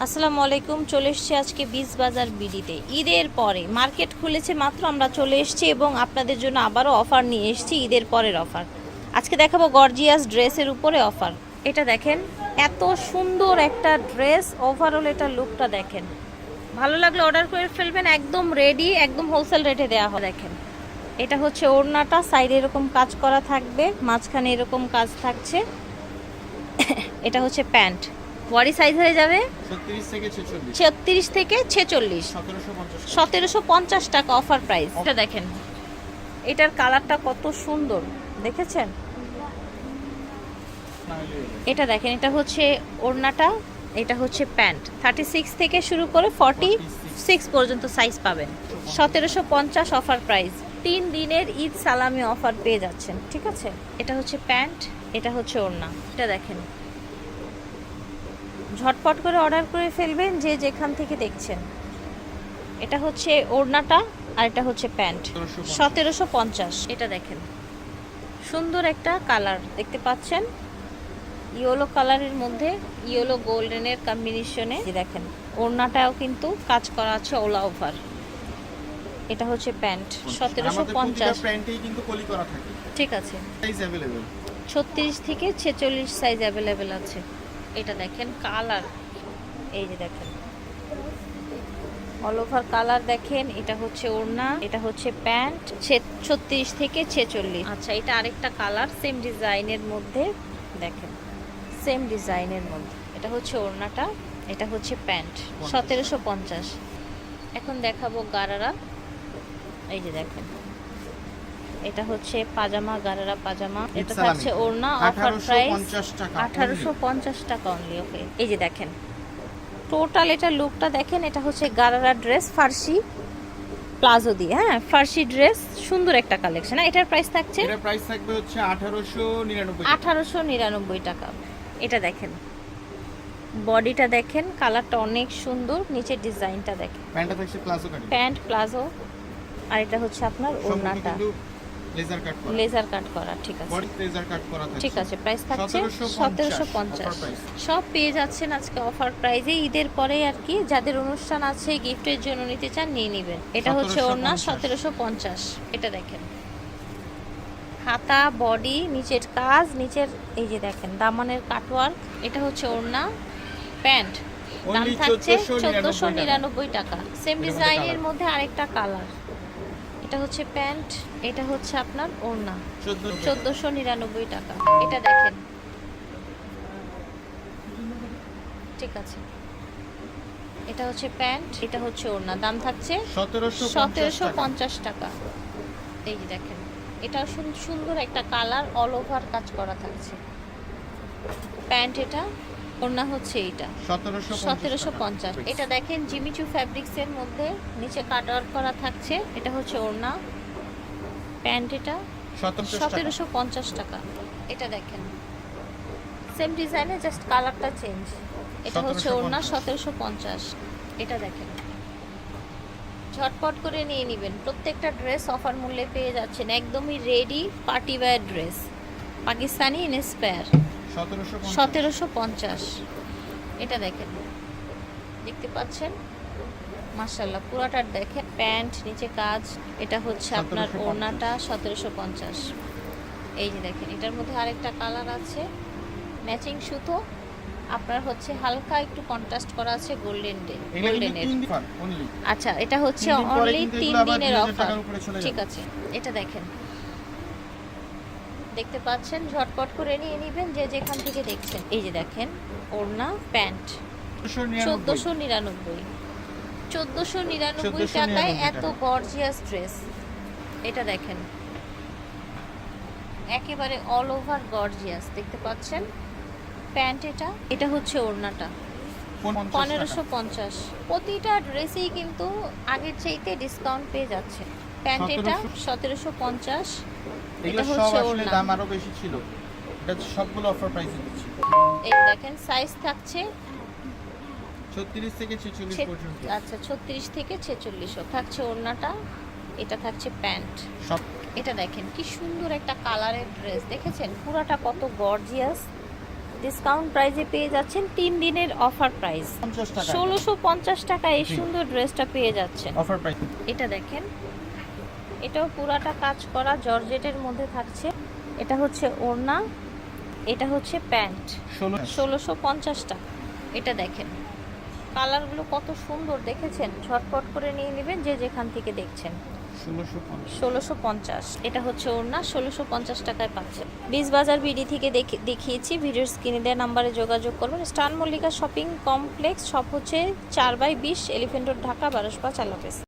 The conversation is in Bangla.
আসসালামু আলাইকুম। চলে এসেছি আজকে বিচ বাজার বিডিতে। ঈদের পরে মার্কেট খুলেছে মাত্র, আমরা চলে এসেছি এবং আপনাদের জন্য আবারও অফার নিয়ে এসেছি, ঈদের পরের অফার। আজকে দেখাবো গর্জিয়াস ড্রেসের উপরে অফার। এটা দেখেন, এত সুন্দর একটা ড্রেস, ওভারঅল এটা লুকটা দেখেন। ভালো লাগলে অর্ডার করে ফেলবেন, একদম রেডি, একদম হোলসেল রেটে দেওয়া হয়। দেখেন, এটা হচ্ছে ওড়নাটা, সাইডে এরকম কাজ করা থাকবে, মাঝখানে এরকম কাজ থাকছে। এটা হচ্ছে প্যান্ট, বডি সাইজ হয়ে যাবে 36 থেকে 46, 1750 টাকা অফার প্রাইস। এটা দেখেন, এটার কালারটা কত সুন্দর দেখেছেন। এটা দেখেন, এটা হচ্ছে ওড়নাটা, এটা হচ্ছে প্যান্ট। 36 থেকে শুরু করে 46 পর্যন্ত সাইজ পাবেন। 1750 অফার প্রাইস। 3 দিনের ঈদ সালামি অফার পেয়ে যাচ্ছেন, ঠিক আছে। এটা হচ্ছে প্যান্ট, এটা হচ্ছে ওড়না। এটা দেখেন, ঝটপট করে অর্ডার করে ফেলবেন যে যেখান থেকে দেখছেন। এটা হচ্ছে ওড়নাটা আর এটা হচ্ছে প্যান্ট, 1750। এটা দেখেন, সুন্দর একটা কালার দেখতে পাচ্ছেন, ইয়েলো কালারের মধ্যে ইয়েলো গোল্ডেনের কম্বিনেশনে। দেখেন, ওড়নাটাও কিন্তু কাজ করা আছে অল ওভার। এটা হচ্ছে প্যান্ট, 1750। ঠিক আছে, 36 থেকে 46 সাইজ অ্যাভেলেবেল আছে। এটা দেখেন কালার, এই যে দেখেন অল ওভার কালার দেখেন। এটা হচ্ছে ওড়না, এটা হচ্ছে প্যান্ট, 36 থেকে 46। আচ্ছা, এটা আরেকটা কালার, সেম ডিজাইনের মধ্যে দেখেন, সেম ডিজাইনের মধ্যে। এটা হচ্ছে ওড়নাটা, এটা হচ্ছে প্যান্ট, 1750। এখন দেখাবো গারারা। এই যে দেখেন, এটা হচ্ছে পাজামা, গারারা পাজামা। এটা থাকছে ওড়না, অফার প্রাইস 1850 টাকা অনলি। ওকে, এই যে দেখেন টোটাল এটা লুকটা দেখেন। এটা হচ্ছে গারারা ড্রেস, ফার্সি প্লাজো দিয়ে, হ্যাঁ ফার্সি ড্রেস, সুন্দর একটা কালেকশন। এটার প্রাইস থাকছে, এটার প্রাইস থাকবে হচ্ছে 1899 টাকা। এটা দেখেন, বডিটা দেখেন, কালারটা অনেক সুন্দর, নিচের ডিজাইনটা দেখেন। প্যান্টটা থাকছে প্লাজো কাট, প্যান্ট প্লাজো, আর এটা হচ্ছে আপনার ওড়নাটা লেজার কাট করা। ঠিক আছে, বডি লেজার কাট করা থাকছে। ঠিক আছে, প্রাইস থাকছে 1750। সব পেয়ে যাচ্ছেন আজকে অফার প্রাইজে, ঈদের পরে আর কি। যাদের অনুষ্ঠান আছে, গিফটের জন্য নিতে চান, নিয়ে নেবেন। এটা হচ্ছে ওড়না, 1750। এটা দেখেন, হাতা, বডি, নিচের কাজ, নিচের এই যে দেখেন দামানের কাটওয়ার্ক। এটা হচ্ছে ওড়না, প্যান্ট, দাম থাকছে 1499 টাকা। সেম ডিজাইনের মধ্যে আরেকটা কালার। এটা হচ্ছে প্যান্ট, এটা হচ্ছে আপনার ওড়না, 1499 টাকা। এটা দেখেন, ঠিক আছে, এটা হচ্ছে প্যান্ট, এটা হচ্ছে ওড়না, দাম থাকছে 1750 টাকা। এই যে দেখেন, এটা সুন্দর একটা কালার, অল ওভার কাজ করা থাকছে। প্যান্ট এটা, ওড়না হচ্ছে এইটা 1750। এটা দেখেন জিমিচু ফ্যাব্রিক্সের মধ্যে নিচে কাটওয়ার্ক করা থাকছে। এটা হচ্ছে ওড়না, প্যান্ট এটা 1750 টাকা। এটা দেখেন সেম ডিজাইনে, জাস্ট কালারটা চেঞ্জ। এটা হচ্ছে ওড়না, 1750। এটা দেখেন, ঝটপট করে নিয়ে নেবেন। প্রত্যেকটা ড্রেস অফার মূল্যে পেয়ে যাচ্ছেন, একদমই ready party wear dress, Pakistani inspire, 1750। এটা দেখেন, দেখতে পাচ্ছেন, মাশাআল্লাহ পুরাটা দেখেন, প্যান্ট, নিচে কাজ। এটা হচ্ছে আপনার ওড়নাটা, 1750। এই যে দেখেন, এটার মধ্যে আরেকটা কালার আছে, ম্যাচিং সুতো, আপনার হচ্ছে হালকা একটু কন্ট্রাস্ট করা আছে গোল্ডেনের। আচ্ছা, এটা হচ্ছে অনলি 3 দিনের অফার, ঠিক আছে। এটা দেখেন, দেখতে পাচ্ছেন, ঝটপট করে নিয়ে নেবেন যে যেখান থেকে দেখছেন। এই যে দেখেন, ওড়না, প্যান্ট, 1499 টাকায় এত গর্জিয়াস ড্রেস। এটা দেখেন, একেবারে অল ওভার গর্জিয়াস দেখতে পাচ্ছেন। প্যান্ট এটা হচ্ছে ওড়নাটা, 1550। প্রতিটা ড্রেসেই কিন্তু আগের চাইতে ডিসকাউন্ট পেয়ে যাচ্ছে। প্যান্ট এটা 1750। এটা হচ্ছে ওড়না, দাম আরো বেশি ছিল, এটা সবগুলো অফার প্রাইসে দিচ্ছি। এই দেখেন, সাইজ থাকছে 36 থেকে 46 পর্যন্ত। আচ্ছা, 36 থেকে 46 থাকছে ওড়নাটা। এটা থাকছে প্যান্ট। এটা দেখেন কি সুন্দর একটা কালারের ড্রেস, দেখেছেন পুরাটা কত গর্জিয়াস। ডিসকাউন্ট প্রাইসে পেয়ে যাচ্ছেন 3 দিনের অফার প্রাইস 50 টাকা 1650 টাকায় এই জি। সুন্দর ড্রেসটা পেয়ে যাচ্ছেন। Offer price. এটা দেখেন, এটাও পুরাটা কাজ করা জর্জেটের মধ্যে থাকছে। এটা হচ্ছে ওড়না, এটা হচ্ছে প্যান্ট, 1650 টাকা। এটা দেখেন, কালারগুলো কত সুন্দর দেখেছেন, ঝটপট করে নিয়ে নেবেন যে যেখান থেকে দেখছেন। 1650। এটা হচ্ছে ওড়না, 1650 টাকায় পাচ্ছেন। বিচ বাজার বিডি থেকে দেখিয়েছি, ভিডিওর স্ক্রিনে দেওয়া নাম্বারে যোগাযোগ করবেন। স্টান মল্লিকা শপিং কমপ্লেক্স, সব হচ্ছে 4/20 এলিফ্যান্ট রোড, ঢাকা 12/5। আল্লাহ হাফেজ।